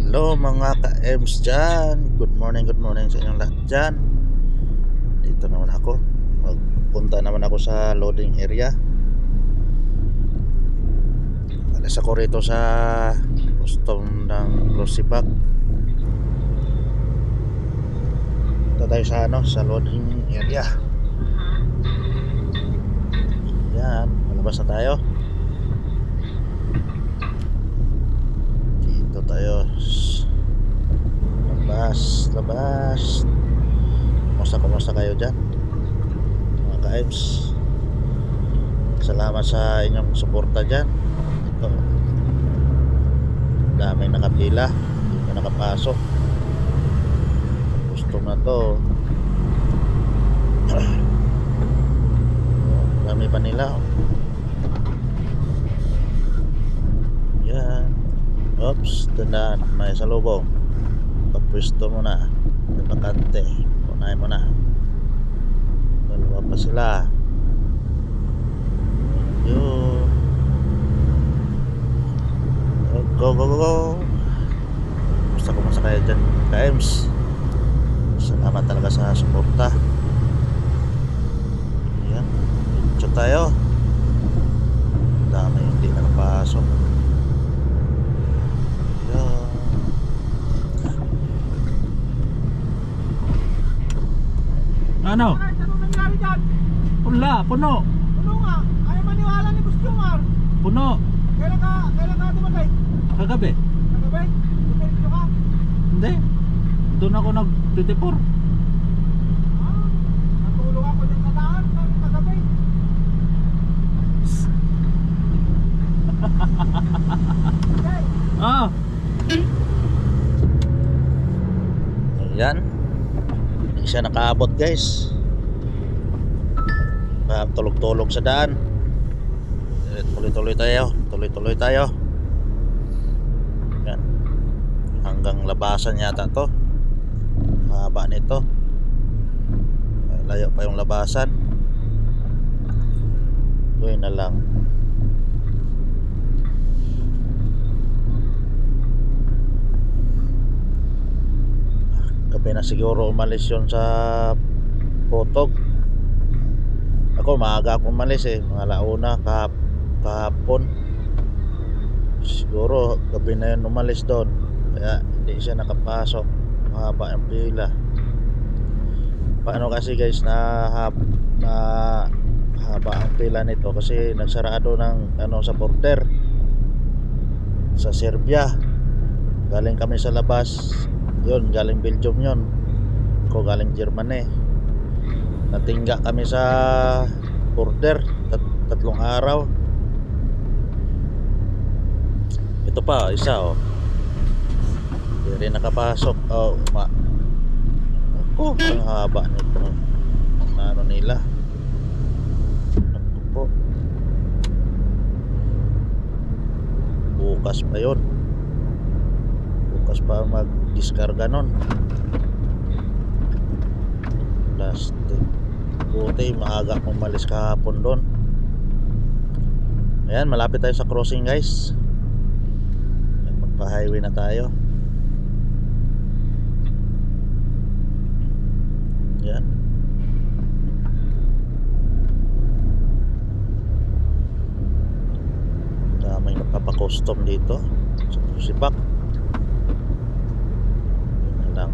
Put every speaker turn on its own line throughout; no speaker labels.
Hello mga ka-EMS dyan. Good morning sa inyong lahat dyan. Dito naman ako. Magpunta naman ako sa loading area. Alas ako rito sa custom ng Rosipac. Ito tayo sa loading area. Yan, malabas na tayo. Dito tayo. Labas. Kumusta kayo dyan mga ka-EMS? Salamat sa inyong suporta dyan. Ito, daming nakapila, hindi na nakapasok. Gusto na to. Dami pa nila. Yan. Oops, tandaan, may salubong. Pagpwesto mo na, may bakante, unahin mo na. Dalawa pa sila. Yun. Go. Kumusta kayo dyan ka-EMS? Salamat talaga sa suporta. Yan, check tayo. Dami hindi nakapasok. Yan.
Ano?
Anong nangyari dyan?
Wala, puno.
Puno nga. Ayaw maniwala ni Bustumar.
Puno.
Kailan ka dumatay?
Kagabi.
Kagabi? Dumiretso ka?
Hindi. Doon ako nag-24.
Natulog ako din sa daan kagabi. Okay.
Ah,
Ayan. Hindi siya nakaabot guys. Tulog-tulog sa daan. Tuloy-tuloy tayo. Yan. Hanggang labasan yata to. Haba nito. Layo pa yung labasan. Gawin na lang. Gabi na siguro umalis yun sa Potog. Ako maaga akong umalis mga launa kahapon. Siguro gabi na yun umalis doon, kaya hindi siya nakapasok. Mahaba ang pila. Paano kasi guys na haba ang pila nito? Kasi nagsarado ng sa border sa Serbia. Galing kami sa labas yun, galing Belgium yun, ako galing Germany. Natingga kami sa border tatlong araw. Ito pa isa hindi rin nakapasok. Ako ang haba nito nila. Ako po, bukas pa yun. Bukas pa mag-diskarga nun. Plastic. Buti maaga akong umalis kahapon doon. Ayan, malapit tayo sa crossing guys. Magpa-highway na tayo. Yan. Daming nagpapa-custom dito sa Rosipac. Yan lang.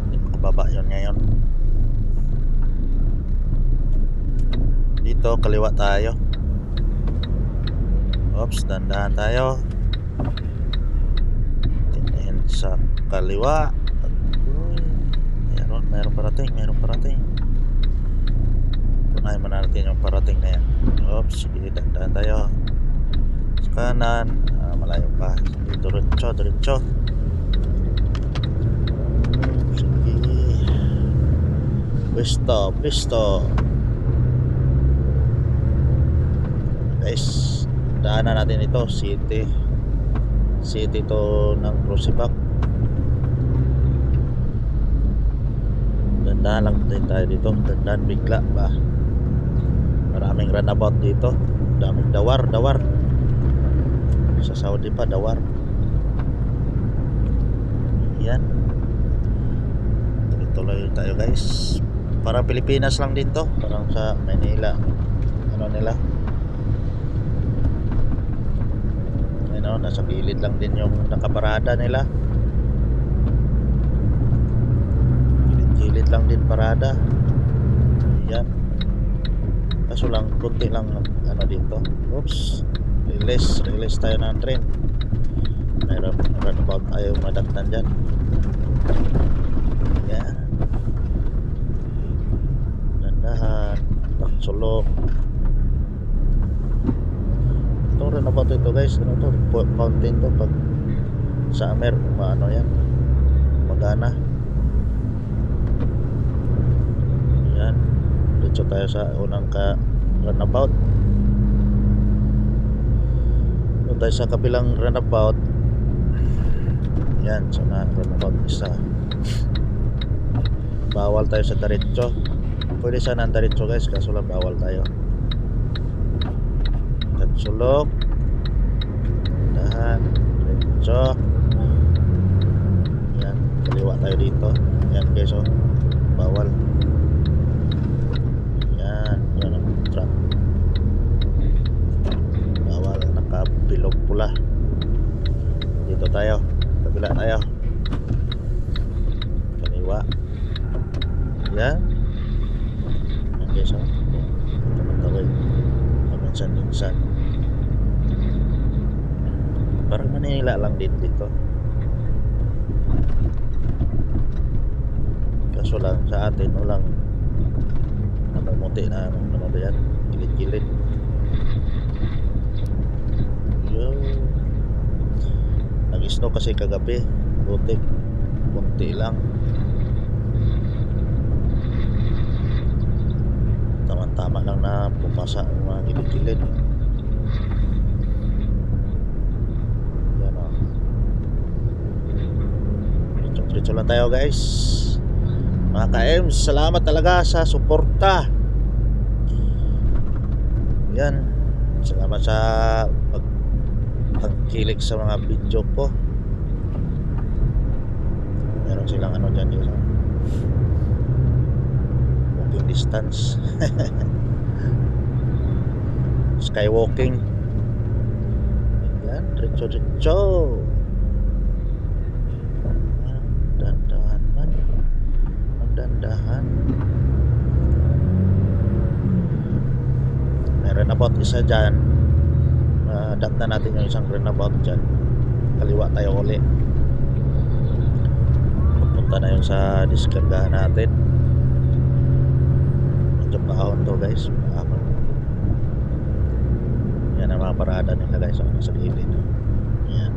Hindi makababa yun ngayon. Dito kaliwa tayo. Oops, dandahan tayo. Tingin sa kaliwa. Meron parating. Punahin mo natin yung parating na yan. Oops, sige, dandahan tayo. Sa kanan, malayo pa. Diretso. Sige. Pisto. Guys, daanan natin ito, city to ng Rosipac. Dandahan lang din tayo dito. Dandahan bigla ba. Maraming runabout dito. Daming dawar. Sa Saudi pa dawar. Yan. Tuloy tayo guys. Parang Pilipinas lang din to. Parang sa Manila. Ano nila? Ano, nasa gilid lang din yung nakaparada nila. Gilid lang din parada. Yan. Kaso lang, kunti lang ano dito. Oops. Release tayo ng train. Mayroon about tayo madagtan dyan. Yan. Dandahan. Taksulok. Itong runabout ito guys, ano to? Fountain to pag summer, maano yan. Magana. Yan. Dito tayo sa unang runabout. Doon tayo sa kabilang runabout. Yan, so na runabout isa. Bawal tayo sa diretso. Pwede sana ang diretso guys, kaso lang bawal tayo. Sulok. Dahan. Diretso. Yan, kaliwa tayo dito. Yan guys, oh. Bawal. Yan ang truck. Bawal, nakabilog pula. Dito tayo. Kabila tayo. Kaliwa. Yan. Yan guys, oh. Tamataway. Paminsan-minsan. Parang Manila lang din dito. Kaso lang sa atin walang namumuti na ano ba yan, gilid-gilid. Nag-snow kasi kagabi, butik kunti lang. Tama-tama lang na pumasa ang mga gilid-gilid. Diretso lang tayo guys. Mga ka-EMS, salamat talaga sa suporta. Yan. Salamat sa pagkilik sa mga video ko. Meron silang ano dyan yun, walking distance. Skywalking. Yan, diretso. Dandahan. May runabout isa dyan. Dap na natin yung isang runabout dyan. Kaliwa tayo uli. Pupunta na yung sa diskargahan natin. Medyo paahon to guys. Paahon. Yan ang mga parada nila guys. Sa gilid. Yan.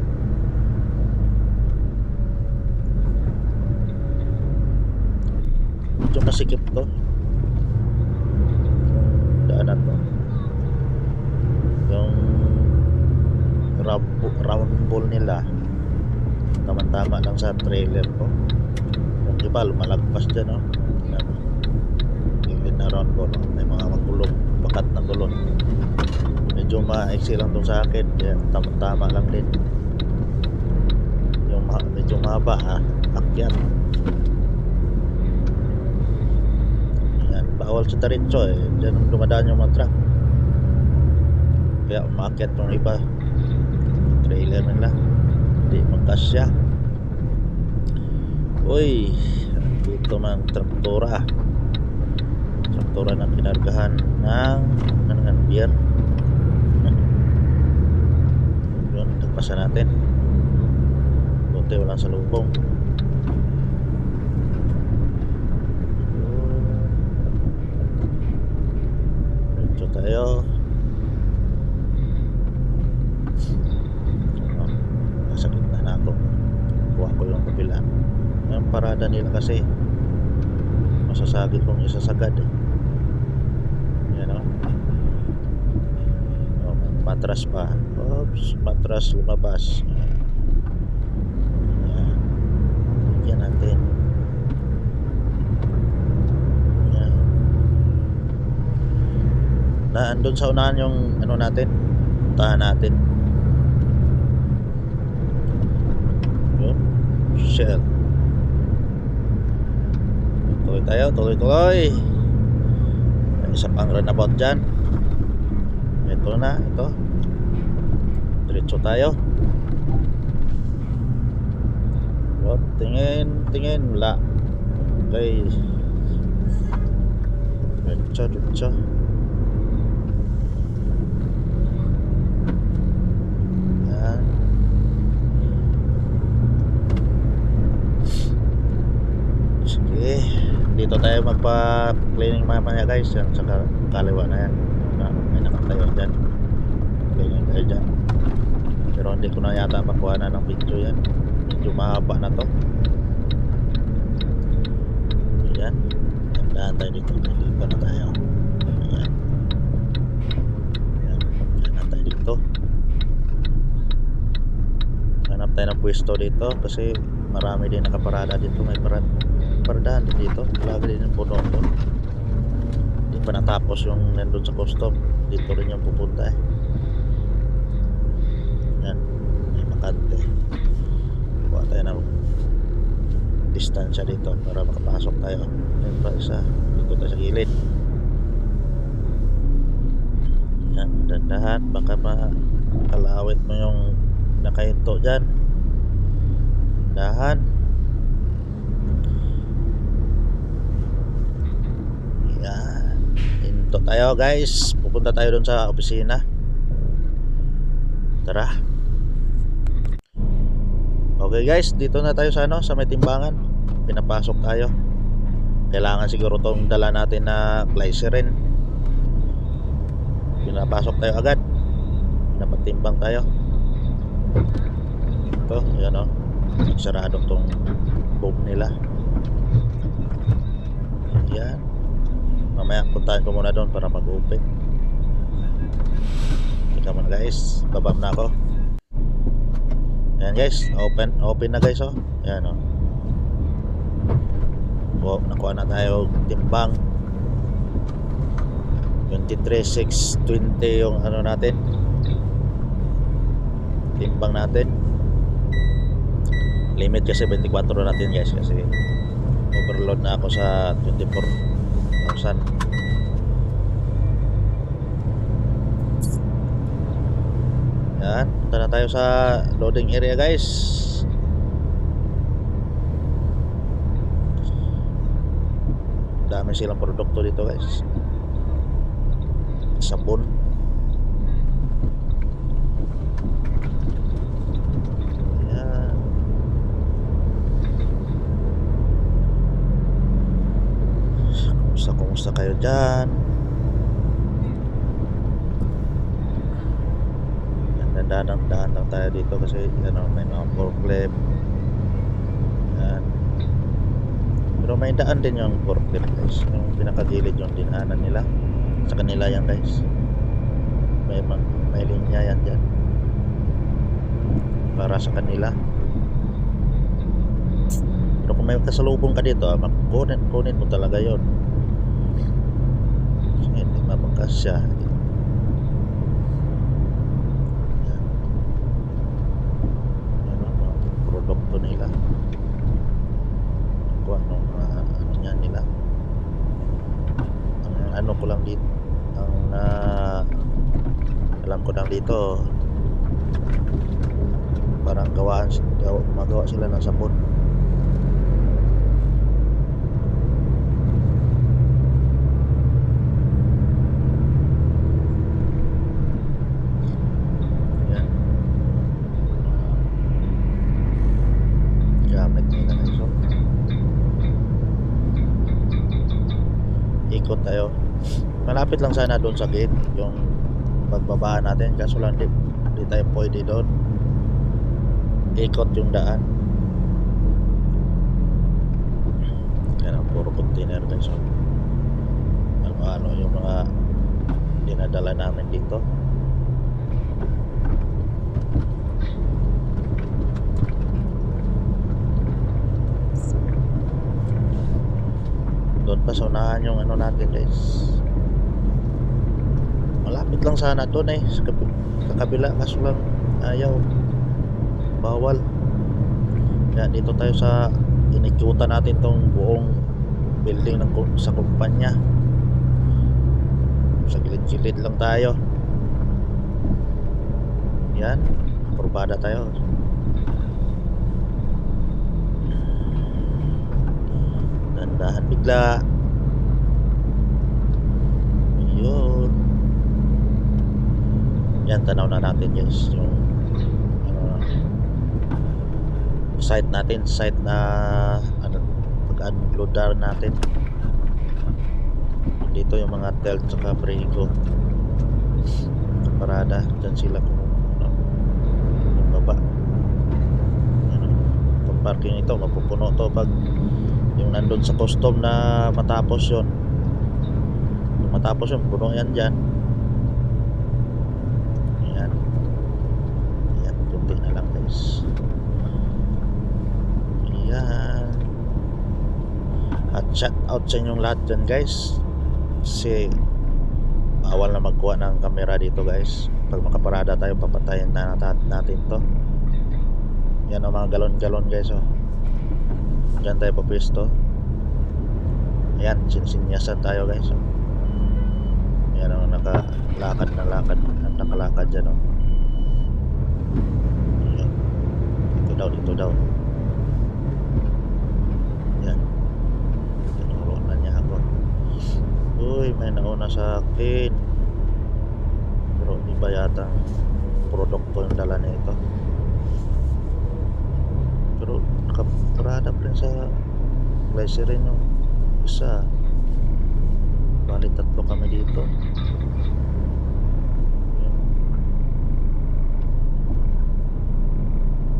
Medyo masikip to. Daanan to. Yung round ball nila tama-tama lang sa trailer ko. Yung iba lumalagpas dyan, oh. Gilid na round ball, oh. May mga magulong, bakat na gulong. Medyo maiksi lang to sa akin. Yan, tama-tama lang din. Yung medyo mahaba, akyat. Bawal sa diretso eh. Diyan ang dumadaan yung mga truck. Kaya umakyat yung iba. Yung trailer nila. Hindi magkasya. Uy, dito man traktora. Traktora na kinargahan ng beer. Yun, tagpasan natin. Buti walang salubong. Tayo. Nasa gitna na ako. Kuha ko yung kabila. Yung parada nila kasi masasagit kong isasagad eh. Yan o. Matras pa. Oops, matras lumabas. Yan. Yan natin. Na andun sa unahan yung ano natin, puntahan natin. Yun, Shell. tayo, tuloy-tuloy. May isa pang runabout dyan. Ito na, ito. Diretso tayo. Oh, tingin, wala. Okay. Diretso. Yan. Sige, dito tayo magpa-cleaning mamaya guys. Yan sa kaliwa na yan. May nakatayo dyan. Cleaning tayo dyan. Pero hindi ko na yata makuha na ng video yan. Medyo mahaba na to. Yan. Tandaan tayo dito. Dito na tayo. Yan. Yan na tayo dito. Hanap tayo ng pwesto dito kasi marami din nakaparada dito. May paradahan din dito. Lagi din yung puno to. Hindi pa natapos yung nandun sa custom. Dito rin yung pupunta eh. Yan. May makante. Kuha tayo ng distansya dito para makapasok tayo. Yan pa isa. Dito tayo sa gilid. Yan. Dandahan. Baka makalawit mo yung nakahinto dyan. Dahan. Yan. Hinto tayo guys. Pupunta tayo dun sa opisina. Tara. Okay guys, dito na tayo sa sa may timbangan. Pinapasok tayo. Kailangan siguro tong dala natin na glycerin. Pinapasok tayo agad. Pinapatimbang tayo. Ito, yan o. Nagsarado tong boom nila. Yan. Mamaya puntahan ko muna doon para mag-open. Ika muna guys. Babab na ako. Ayan guys, open na guys oh. Ayan oh. Nakuha na tayo timbang 23,620 yung ano natin, timbang natin. Limit kasi 24 natin guys kasi overload na ako sa 24,000. Yan, punta na tayo sa loading area guys. Dami silang produkto dito guys. Sabon. Yan. Kumusta kayo dyan? Dahan lang tayo dito kasi may mga forklift. Yan. Pero may daan din yung forklift guys. Yung pinakagilid yung dinaanan nila. Sa kanila yan guys. May linya yan dyan. Para sa kanila. Pero kung may kasalubong ka dito, kunin mo talaga yun. Kasi hindi mabangkas siya. Produkto nila kung anong ano niya nila. Ang ano ko lang dito, ang alam ko lang dito, parang gumagawa sila ng sabon. Ikot tayo. Malapit lang sana doon sa gate yung pagbabaan natin, kaso lang di tayo pwede doon. Ikot yung daan. Yan ang puro container guys. Ano yung mga dinadala namin dito. Doon pa sa unahan yung ano natin guys. Malapit lang sana doon eh sa kabila, kaso lang ayaw, bawal. Kaya dito tayo sa inikutan natin tong buong building sa kumpanya. Sa gilid-gilid lang tayo. Yan, kurbada tayo. Dandahan bigla. Yun. Yan, tanaw na natin guys yung site natin, site na pag-unloadar natin. Dito yung mga telt saka prego parada, dyan sila kung yung baba. Itong parking ito mapupuno to pag yung nandun sa custom na matapos yun. Kung matapos yun, puno yan dyan. Yan, yan, kunti na lang guys. Yan. At shout out sa inyong lahat dyan guys, kasi bawal na magkuha ng camera dito guys. Pag makaparada tayo, papatayin na natin to. Yan ang mga galon-galon guys, oh. Diyan tayo papisto. Ayan, sinyasan tayo guys, oh. Yan ang nakalakad dyan, oh. Ayan. Dito daw. Yan, tinuro na niya ako. Uy, may nauna sa akin. Pero iba yata ang produkto yung dala nito. Pero nakaparada pa rin sa glycerin yung isa. Bali 3 kami dito.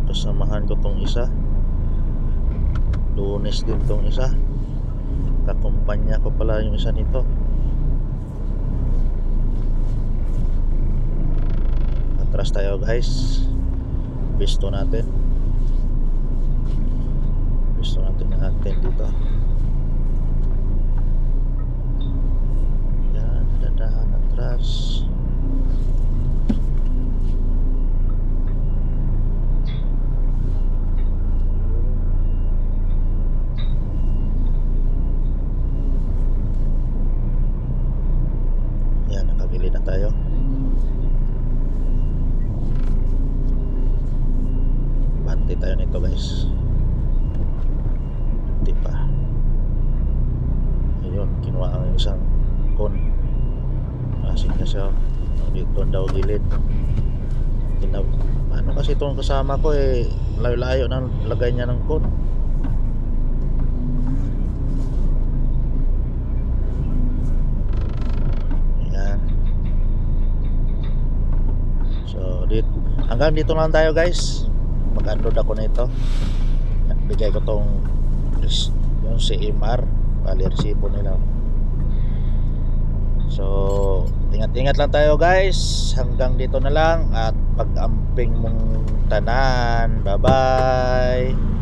Kasamahan ko tong isa. Lunes din tong isa. Kakumpanya ko pala yung isa nito. Atras tayo guys. Pisto natin dito. Yan, dadahan atras. Yan, nakabili na tayo. Bante tayo nito guys. Hindi pa. Ayun, kinuha ang isang kon. Asin niya siya. Dito daw gilid. Ano kasi itong kasama ko layo-layo ng lagay niya ng kon. Ayan. So, hanggang dito lang tayo guys. Mag-unload ako nito. Bigay ko tong yung CMR, bali resibo nila. So, ingat-ingat lang tayo guys. Hanggang dito na lang at pag-amping mong tanan. Bye bye.